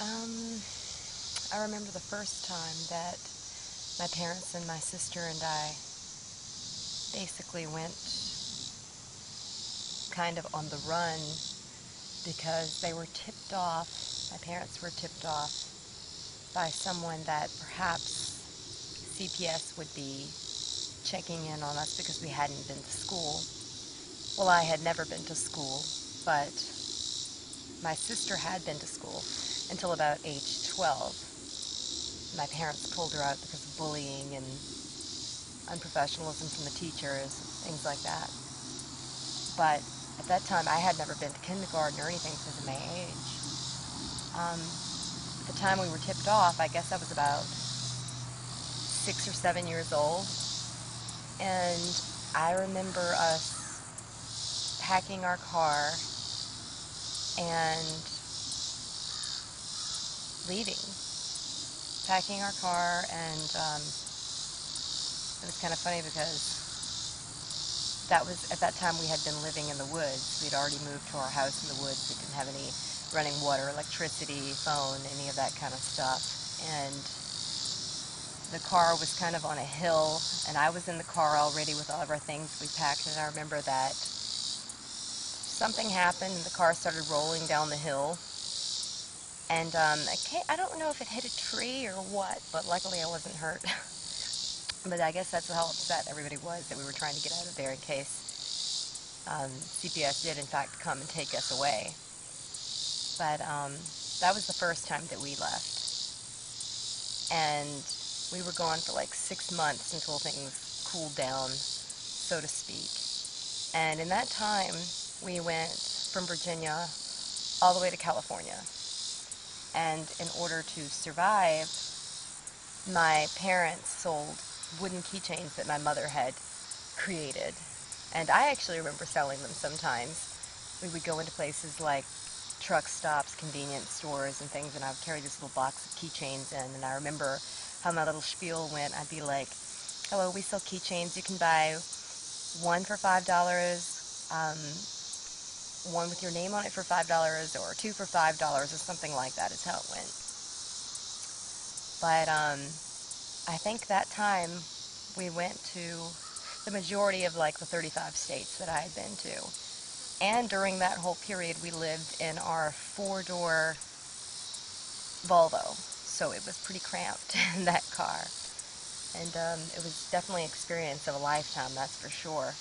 Um, I remember the first time that my parents and my sister and I basically went kind of on the run because they were tipped off, my parents were tipped off by someone that perhaps CPS would be checking in on us because we hadn't been to school. Well, I had never been to school, but my sister had been to school until about age 12. My parents pulled her out because of bullying and unprofessionalism from the teachers, things like that. But at that time, I had never been to kindergarten or anything because of my age. At the time we were tipped off, I guess I was about 6 or 7 years old. And I remember us packing our car and leaving. Packing our car, and it was kind of funny because that was, at that time, we had been living in the woods. We had already moved to our house in the woods. We didn't have any running water, electricity, phone, any of that kind of stuff. And the car was kind of on a hill, and I was in the car already with all of our things we packed, and I remember that something happened and the car started rolling down the hill. And I don't know if it hit a tree or what, but luckily I wasn't hurt. But I guess that's how upset everybody was that we were trying to get out of there in case CPS did in fact come and take us away. But that was the first time that we left. And we were gone for like 6 months until things cooled down, so to speak. And in that time, we went from Virginia all the way to California. And in order to survive, my parents sold wooden keychains that my mother had created. And I actually remember selling them sometimes. We would go into places like truck stops, convenience stores, and things, and I would carry this little box of keychains in. And I remember how my little spiel went. I'd be like, hello, we sell keychains. You can buy one for $5, one with your name on it for $5, or two for $5, or something like that is how it went. But I think that time we went to the majority of like the 35 states that I had been to. And during that whole period, we lived in our four-door Volvo, so it was pretty cramped in that car. And it was definitely an experience of a lifetime, that's for sure.